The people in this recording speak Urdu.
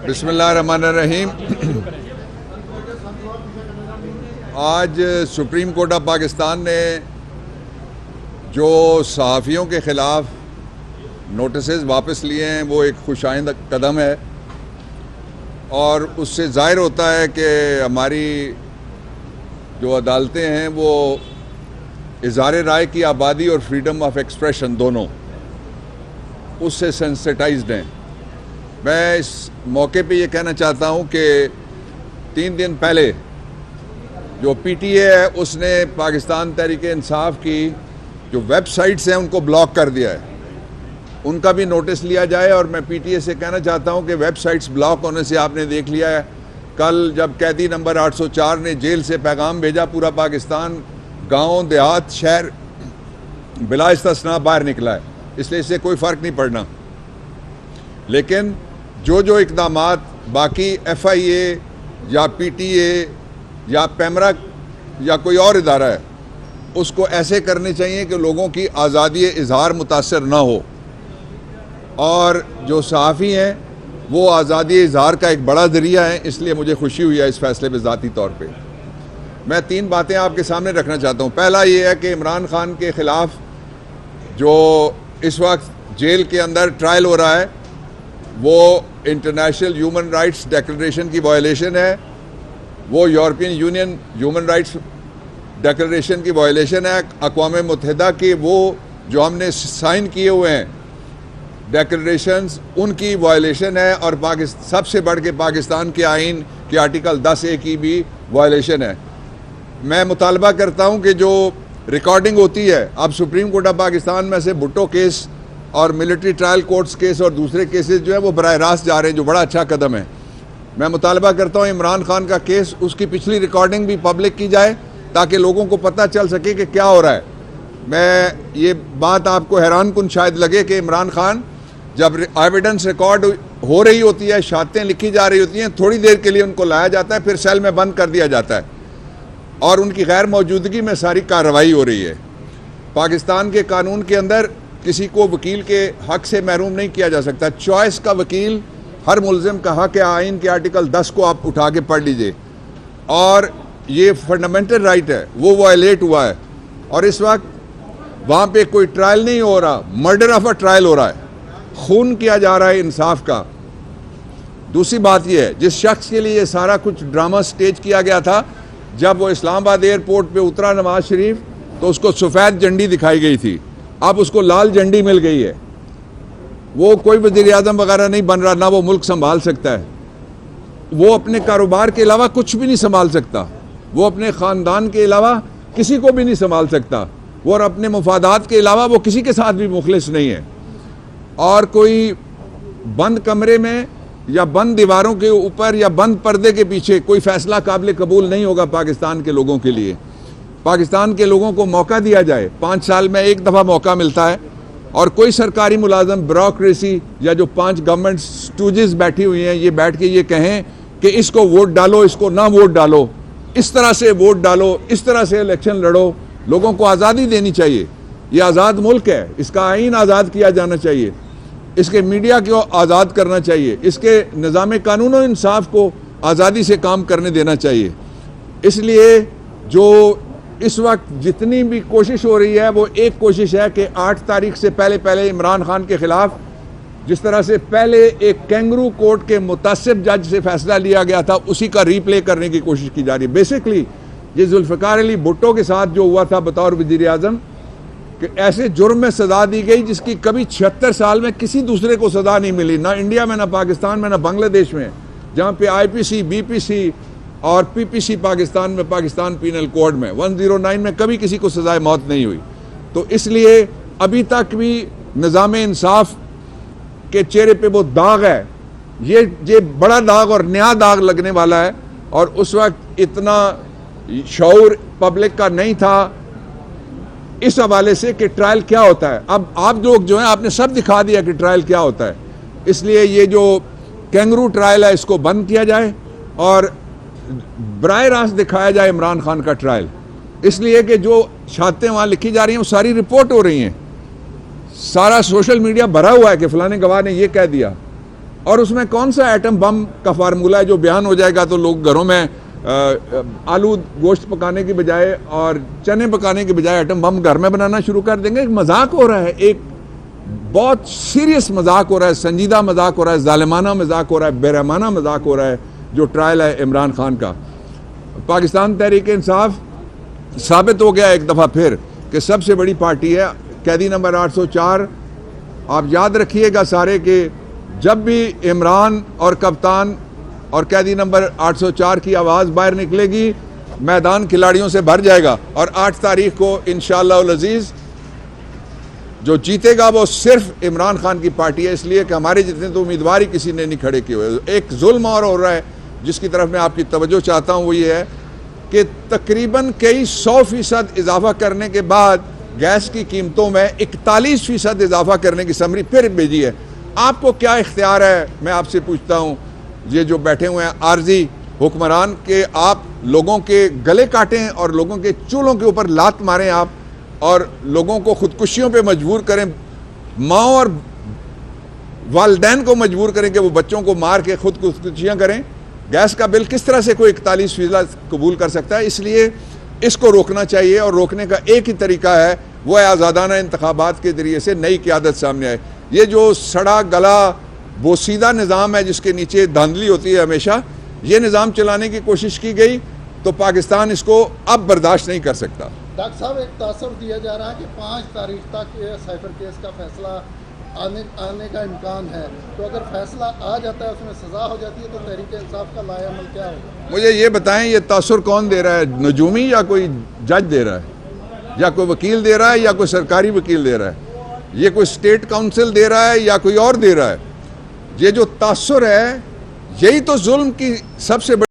بسم اللہ الرحمن الرحیم۔ آج سپریم کورٹ آف پاکستان نے جو صحافیوں کے خلاف نوٹسز واپس لیے ہیں وہ ایک خوش آئند قدم ہے، اور اس سے ظاہر ہوتا ہے کہ ہماری جو عدالتیں ہیں وہ اظہار رائے کی آزادی اور فریڈم آف ایکسپریشن دونوں اس سے سینسٹائزڈ ہیں۔ میں اس موقع پہ یہ کہنا چاہتا ہوں کہ 3 دن پہلے جو پی ٹی اے ہے اس نے پاکستان تحریک انصاف کی جو ویب سائٹس ہیں ان کو بلاک کر دیا ہے، ان کا بھی نوٹس لیا جائے۔ اور میں پی ٹی اے سے کہنا چاہتا ہوں کہ ویب سائٹس بلاک ہونے سے آپ نے دیکھ لیا ہے، کل جب قیدی نمبر 804 نے جیل سے پیغام بھیجا، پورا پاکستان گاؤں دیہات شہر بلا استثناء باہر نکلا ہے، اس لیے اس سے کوئی فرق نہیں پڑنا۔ لیکن جو اقدامات باقی ایف آئی اے یا پی ٹی اے یا پیمرا یا کوئی اور ادارہ ہے اس کو ایسے کرنے چاہیے کہ لوگوں کی آزادی اظہار متاثر نہ ہو، اور جو صحافی ہیں وہ آزادی اظہار کا ایک بڑا ذریعہ ہے۔ اس لیے مجھے خوشی ہوئی ہے اس فیصلے پہ ذاتی طور پہ۔ میں 3 باتیں آپ کے سامنے رکھنا چاہتا ہوں۔ پہلا یہ ہے کہ عمران خان کے خلاف جو اس وقت جیل کے اندر ٹرائل ہو رہا ہے وہ انٹرنیشنل ہیومن رائٹس ڈیکلریشن کی وائلیشن ہے، وہ European union human rights declaration کی وائلیشن ہے، اقوام متحدہ کے وہ جو ہم نے سائن کیے ہوئے ہیں ڈیکلریشنز ان کی وائلیشن ہے، اور سب سے بڑھ کے پاکستان کے آئین کے آرٹیکل 10A کی بھی وائلیشن ہے۔ میں مطالبہ کرتا ہوں کہ جو ریکارڈنگ ہوتی ہے، اب سپریم کورٹ آف پاکستان میں سے بھٹو کیس اور ملٹری ٹرائل کورٹس کیس اور دوسرے کیسز جو ہیں وہ براہ راست جا رہے ہیں، جو بڑا اچھا قدم ہے۔ میں مطالبہ کرتا ہوں عمران خان کا کیس اس کی پچھلی ریکارڈنگ بھی پبلک کی جائے تاکہ لوگوں کو پتہ چل سکے کہ کیا ہو رہا ہے۔ میں یہ بات آپ کو حیران کن شاید لگے کہ عمران خان جب ایویڈنس ریکارڈ ہو رہی ہوتی ہے، شہادتیں لکھی جا رہی ہوتی ہیں، تھوڑی دیر کے لیے ان کو لایا جاتا ہے، پھر سیل میں بند کر دیا جاتا ہے، اور ان کی غیر موجودگی میں ساری کارروائی ہو رہی ہے۔ پاکستان کے قانون کے اندر کسی کو وکیل کے حق سے محروم نہیں کیا جا سکتا۔ چوائس کا وکیل ہر ملزم کا حق ہے، آئین کے آرٹیکل 10 کو آپ اٹھا کے پڑھ لیجئے، اور یہ فنڈامنٹل رائٹ ہے، وہ وائلیٹ ہوا ہے۔ اور اس وقت وہاں پہ کوئی ٹرائل نہیں ہو رہا، مرڈر آف اے ٹرائل ہو رہا ہے، خون کیا جا رہا ہے انصاف کا۔ دوسری بات یہ ہے، جس شخص کے لیے یہ سارا کچھ ڈرامہ سٹیج کیا گیا تھا، جب وہ اسلام آباد ایئرپورٹ پہ اترا نواز شریف تو اس کو سفید جھنڈی دکھائی گئی تھی، اب اس کو لال جھنڈی مل گئی ہے۔ وہ کوئی وزیر اعظم وغیرہ نہیں بن رہا، نہ وہ ملک سنبھال سکتا ہے، وہ اپنے کاروبار کے علاوہ کچھ بھی نہیں سنبھال سکتا، وہ اپنے خاندان کے علاوہ کسی کو بھی نہیں سنبھال سکتا، وہ اور اپنے مفادات کے علاوہ وہ کسی کے ساتھ بھی مخلص نہیں ہے۔ اور کوئی بند کمرے میں یا بند دیواروں کے اوپر یا بند پردے کے پیچھے کوئی فیصلہ قابل قبول نہیں ہوگا پاکستان کے لوگوں کے لیے۔ پاکستان کے لوگوں کو موقع دیا جائے، 5 سال میں ایک دفعہ موقع ملتا ہے، اور کوئی سرکاری ملازم بیوروکریسی یا جو 5 گورنمنٹ سٹوجز بیٹھی ہوئی ہیں یہ بیٹھ کے یہ کہیں کہ اس کو ووٹ ڈالو، اس کو نہ ووٹ ڈالو، اس طرح سے ووٹ ڈالو، اس طرح سے الیکشن لڑو۔ لوگوں کو آزادی دینی چاہیے، یہ آزاد ملک ہے، اس کا آئین آزاد کیا جانا چاہیے، اس کے میڈیا کو آزاد کرنا چاہیے، اس کے نظام قانون و انصاف کو آزادی سے کام کرنے دینا چاہیے۔ اس لیے جو اس وقت جتنی بھی کوشش ہو رہی ہے وہ ایک کوشش ہے کہ 8 تاریخ سے پہلے عمران خان کے خلاف جس طرح سے پہلے ایک کینگرو کورٹ کے متعصب جج سے فیصلہ لیا گیا تھا اسی کا ری پلے کرنے کی کوشش کی جا رہی ہے۔ بیسکلی یہ ذوالفقار علی بھٹو کے ساتھ جو ہوا تھا بطور وزیر اعظم، کہ ایسے جرم میں سزا دی گئی جس کی کبھی 76 سال میں کسی دوسرے کو سزا نہیں ملی، نہ انڈیا میں، نہ پاکستان میں، نہ بنگلہ دیش میں، جہاں پہ آئی پی سی، بی پی سی اور پی پی سی پاکستان میں، پاکستان پینل کوڈ میں 109 میں کبھی کسی کو سزائے موت نہیں ہوئی۔ تو اس لیے ابھی تک بھی نظام انصاف کے چہرے پہ وہ داغ ہے، یہ بڑا داغ اور نیا داغ لگنے والا ہے، اور اس وقت اتنا شعور پبلک کا نہیں تھا اس حوالے سے کہ ٹرائل کیا ہوتا ہے۔ اب آپ لوگ جو ہیں آپ نے سب دکھا دیا کہ ٹرائل کیا ہوتا ہے، اس لیے یہ جو کینگرو ٹرائل ہے اس کو بند کیا جائے اور براہ راست دکھایا جائے عمران خان کا ٹرائل، اس لیے کہ جو شہادتیں وہاں لکھی جا رہی ہیں وہ ساری رپورٹ ہو رہی ہیں، سارا سوشل میڈیا بھرا ہوا ہے کہ فلاں گواہ نے یہ کہہ دیا، اور اس میں کون سا ایٹم بم کا فارمولہ ہے جو بیان ہو جائے گا تو لوگ گھروں میں آلو گوشت پکانے کی بجائے اور چنے پکانے کی بجائے ایٹم بم گھر میں بنانا شروع کر دیں گے. ایک مذاق ہو رہا ہے, ایک بہت سیریس مذاق ہو رہا ہے, سنجیدہ مذاق ہو رہا ہے, ظالمانہ مذاق ہو رہا ہے, بے رحمانہ مذاق ہو رہا ہے جو ٹرائل ہے عمران خان کا. پاکستان تحریک انصاف ثابت ہو گیا ایک دفعہ پھر کہ سب سے بڑی پارٹی ہے. قیدی نمبر 804, آپ یاد رکھیے گا سارے کہ جب بھی عمران اور کپتان اور قیدی نمبر 804 کی آواز باہر نکلے گی میدان کھلاڑیوں سے بھر جائے گا. اور 8 تاریخ کو انشاءاللہ العزیز جو جیتے گا وہ صرف عمران خان کی پارٹی ہے, اس لیے کہ ہمارے جتنے تو امیدوار ہی کسی نے نہیں کھڑے کیے ہوئے. ایک ظلم اور ہو رہا ہے جس کی طرف میں آپ کی توجہ چاہتا ہوں, وہ یہ ہے کہ تقریباً کئی 100% اضافہ کرنے کے بعد گیس کی قیمتوں میں 41% اضافہ کرنے کی سمری پھر بھیجی ہے. آپ کو کیا اختیار ہے, میں آپ سے پوچھتا ہوں, یہ جو بیٹھے ہوئے ہیں عارضی حکمران, کہ آپ لوگوں کے گلے کاٹیں اور لوگوں کے چولہوں کے اوپر لات ماریں آپ, اور لوگوں کو خودکشیوں پہ مجبور کریں, ماں اور والدین کو مجبور کریں کہ وہ بچوں کو مار کے خودکشیاں کریں. گیس کا بل کس طرح سے کوئی 41% قبول کر سکتا ہے؟ اس لیے اس کو روکنا چاہیے, اور روکنے کا ایک ہی طریقہ ہے, وہ ہے آزادانہ انتخابات کے ذریعے سے نئی قیادت سامنے آئے. یہ جو سڑا گلا بوسیدہ نظام ہے جس کے نیچے دھاندلی ہوتی ہے ہمیشہ, یہ نظام چلانے کی کوشش کی گئی تو پاکستان اس کو اب برداشت نہیں کر سکتا. ڈاکٹر صاحب, ایک تاثر دیا جا رہا ہے کہ 5 تاریخ تک سائفر کیس کا فیصلہ آنے کا امکان ہے, تو اگر فیصلہ آ جاتا ہے, اس میں سزا ہو جاتی ہے, تو تحریک انصاف کا لائحہ عمل کیا ہوگا؟ مجھے یہ بتائیں, یہ تاثر کون دے رہا ہے, نجومی یا کوئی جج دے رہا ہے, یا کوئی وکیل دے رہا ہے, یا کوئی سرکاری وکیل دے رہا ہے, یہ کوئی اسٹیٹ کاؤنسل دے رہا ہے یا کوئی اور دے رہا ہے؟ یہ جو تاثر ہے یہی تو ظلم کی سب سے بڑی